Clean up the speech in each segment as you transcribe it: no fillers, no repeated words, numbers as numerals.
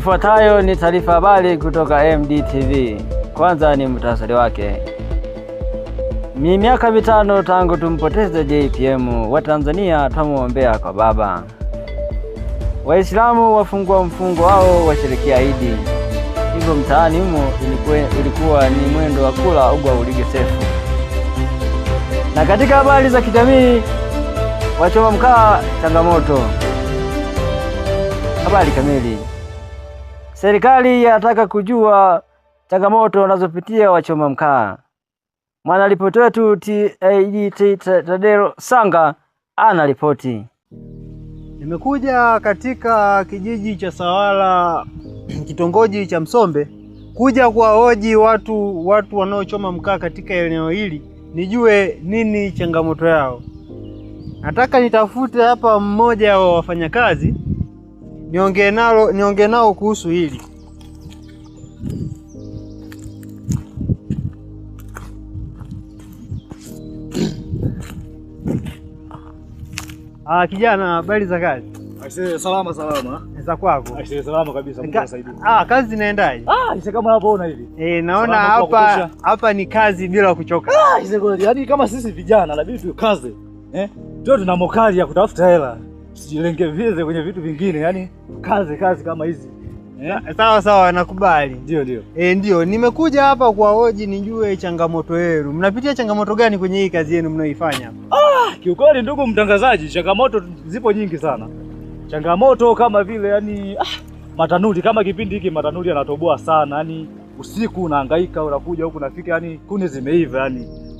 Ifuatayo ni taarifa habari kutoka MDTV. Kwanza ni muhtasari wake. Ni miaka 5 tangu tumpoteze JPM, wa Tanzania tumuombea kwa baba. Waislamu wafungua mfungo wao washerekea Idi. Hivyo mtaani humo ilikuwa ni mwendo wa kula ugwa uligesefu. Na katika habari za kijamii, wachoma mkaa changamoto. Habari kamili. Serikali yataka kujua changamoto wanazopitia wachoma mkaa. Mwanaripoti wetu Tadero Sanga ana ripoti. Nimekuja katika kijiji cha Sawala, kitongoji cha Msombe, kuja kuwahoji watu wanaochoma mkaa katika eneo hili, nijue nini changamoto yao. Nataka nitafute hapa mmoja wa wafanyakazi niongee nao kuhusu hili. Kijana, habari za kazi? Aisee, salama. Za kwako? Aisee, salama kabisa. Mungu asaidia. Kazi zinaendaje? Aisee, kama unapoona hivi. Naona hapa ni kazi bila kuchoka. Aisee, kweli. Yaani kama sisi vijana inabidi tukaze. Tuwe tuna mokali ya kutafuta hela. Usijilengeze kwenye vitu vingine. Yaani kazi kama hizi. Sawa, nakubali. Ndio. Ndio, nimekuja hapa kuwahoji nijue changamoto yenu. Mnapitia changamoto gani kwenye hii kazi yenu mnaoifanya hapa? Kiukweli ndugu mtangazaji, changamoto zipo nyingi sana. Changamoto kama vile matanuli, kama kipindi hiki matanuli yanatoboa sana. Yaani usiku unahangaika, unakuja huku nafika, yaani kuni zimeiva,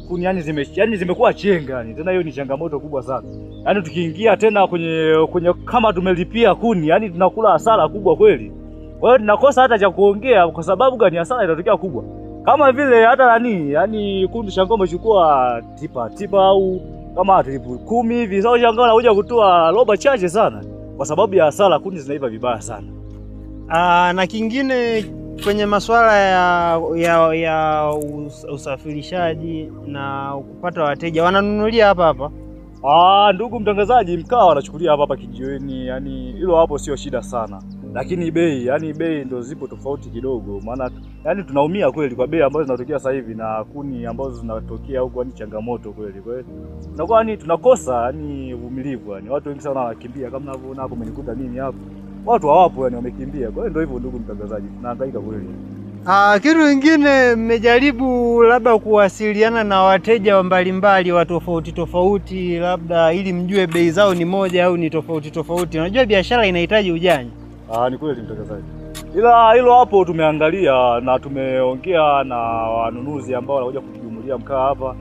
kuni zimekuwa chenga Tena hiyo ni changamoto kubwa sana. Yaani tukiingia tena kwenye kama tumelipia kuni, yaani tunakula hasara kubwa kweli. Kwa hiyo tunakosa hata cha kuongea kwa sababu gani hasara itatokea kubwa. Kama vile hata yaani kundi shango umechukua tipa au kama tripu 10 hivi, sasa shango anakuja kutoa roba chache sana kwa sababu ya hasara, kuni zinaiva vibaya sana. Na kingine kwenye masuala ya usafirishaji na kupata wateja, wananunulia hapa. Ndugu mtangazaji, mkaa wanachukulia hapa kijiweni, yaani hilo hapo sio shida sana. Lakini bei ndio zipo tofauti kidogo, maana yaani tunaumia kweli kwa bei ambazo zinatokea sasa hivi na kuni ambazo zinatokea huko, ni changamoto kweli. Kwa hiyo tunakuwa tunakosa uvumilivu, watu wengi sana wanakimbia, kama unavyoona hapo umenikuta mimi hapo. Watu hawapo wamekimbia. Kwa hiyo ndio hivyo ndugu mtangazaji, tunahangaika kweli. Kitu kingine, mmejaribu labda kuwasiliana na wateja mbalimbali wa tofauti labda ili mjue bei zao ni moja au ni tofauti? Unajua biashara inahitaji ujanja. Ni kweli mtangazaji. Ila hilo hapo tumeangalia na tumeongea na wanunuzi ambao wanakuja kujumulia mkaa hapa.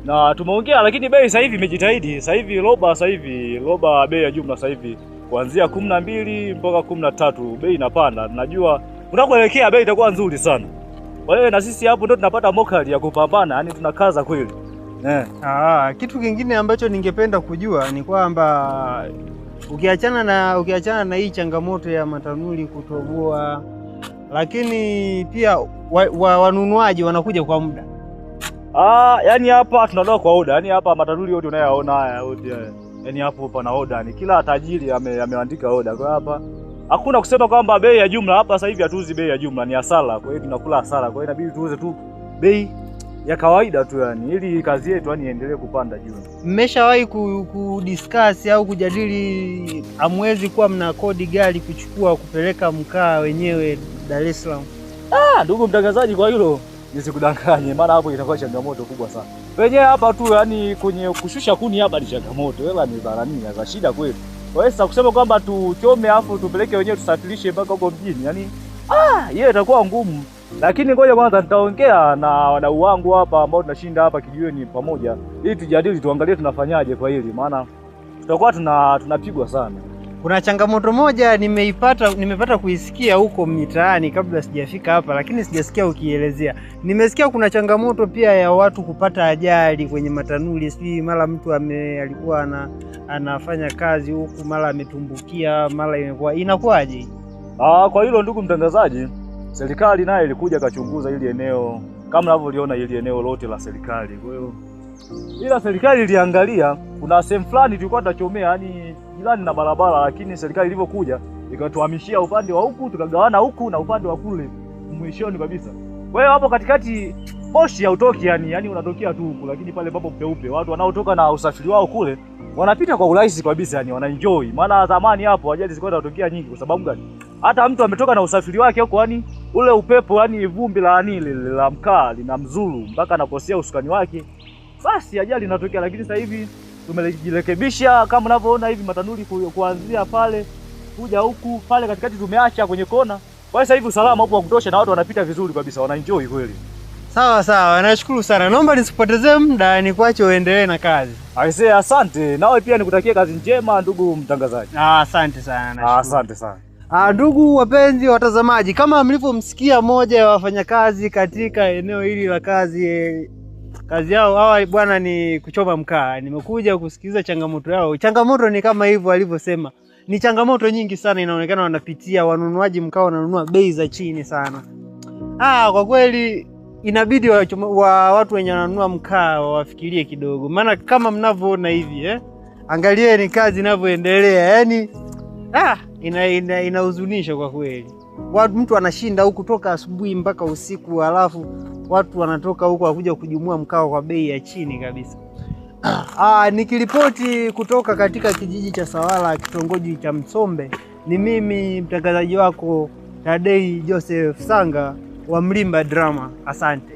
Na tumeongea, lakini bei sasa hivi imejitahidi. Sasa hivi roba bei ya jumla sasa hivi kuanzia 12 mpaka 13 bei inapanda. Najua unakoelekea bei itakuwa nzuri sana. Kwa hiyo na sisi hapo ndio tunapata mokali ya kupambana, yaani tunakaza kweli. Kitu kingine ambacho ningependa kujua ni kwamba ukiachana na hii changamoto ya matanuli kutoboa, lakini pia wanunuaji wanakuja kwa muda. Yaani hapa tunatoa kwa oda. Yaani hapa matanuli yote unayoona haya yote. Yaani hapo pana oda. Ni kila tajiri ameandika oda. Kwa hapa hakuna kusema kwamba bei ya jumla. Hapa sasa hivi hatuuzi bei ya jumla, ni hasara. Kwa hiyo tunakula hasara. Kwa hiyo inabidi tuuze tu bei ya kawaida tu, ili kazi yetu iendelee kupanda juu. Mmeshawahi kudiscuss au kujadili amwezi kuwa mna kodi gari kuchukua kupeleka mkaa wenyewe Dar es Salaam? Ndugu mtangazaji, kwa hilo nisikudanganye, maana hapo itakuwa changamoto kubwa sana. Wenyewe hapa tu kwenye kushusha kuni hapa ni changamoto. Hela ni barani za shida kweli. Kwa hiyo sasa kusema kwamba tuchome afu tupeleke wenyewe tusafirishe mpaka huko mjini, hiyo itakuwa ngumu. Lakini ngoja kwanza nitaongea na wadau wangu hapa ambao tunashinda hapa kijiweni pamoja, ili tujadili tuangalie tunafanyaje kwa hili, maana tutakuwa tunapigwa sana. Kuna changamoto moja nimepata kuisikia huko mitaani kabla sijafika hapa, lakini sijasikia ukielezea. Nimesikia kuna changamoto pia ya watu kupata ajali kwenye matanuli, sijui mara mtu alikuwa anafanya kazi huku, mara ametumbukia, mara inakuwaje? Kwa hilo ndugu mtangazaji, serikali naye ilikuja kachunguza hili eneo kama unavyoliona, hili eneo lote la serikali. Kwa hiyo ila serikali iliangalia kuna sehemu fulani tulikuwa tunachomea, yani jirani na barabara, lakini serikali ilivyokuja ikatuhamishia upande wa huku, tukagawana huku na upande wa kule mwishoni kabisa. Kwa hiyo hapo katikati moshi hautoki yani unatokea tu huku, lakini pale papo peupe. Watu wanaotoka na usafiri wao kule wanapita kwa urahisi kabisa, yani wanaenjoy. Maana zamani hapo ajali zilikuwa zinatokea nyingi. Kwa sababu gani? Hata mtu ametoka na usafiri wake huko, yani ule upepo, yani vumbi la la mkaa linamzuru mpaka anakosea usukani wake, basi ajali inatokea. Lakini sasa hivi tumejirekebisha, kama unavyoona hivi matanuri kuanzia pale kuja huku, pale katikati tumeacha kwenye kona. Kwa sasa hivi usalama upo wa kutosha na watu wanapita vizuri kabisa, wanaenjoy kweli. Sawa sawa, nashukuru sana. Naomba nisipotezee muda, nikuache uendelee na kazi. Aisee, asante. Nawe pia nikutakie kazi njema ndugu mtangazaji. Asante sana, nashukuru. Asante sana. Ndugu wapenzi watazamaji, kama mlivyomsikia moja ya wafanyakazi katika eneo hili la kazi yao hawa bwana ni kuchoma mkaa. Nimekuja kusikiliza changamoto yao. Changamoto ni kama hivyo alivyosema. Ni changamoto nyingi sana inaonekana wanapitia, wanunuaji mkaa wananunua bei za chini sana. Kwa kweli inabidi watu wenye wananunua mkaa wafikirie kidogo. Maana kama mnavyoona hivi angalieni kazi inavyoendelea. Yaani inahuzunisha kwa kweli. Mtu anashinda huku toka asubuhi mpaka usiku, alafu watu wanatoka huku wakuja kujumua mkaa kwa bei ya chini kabisa. Nikiripoti kutoka katika kijiji cha Sawala, kitongoji cha Msombe, ni mimi mtangazaji wako Tadei Joseph Sanga wa Mlimba Drama. Asante.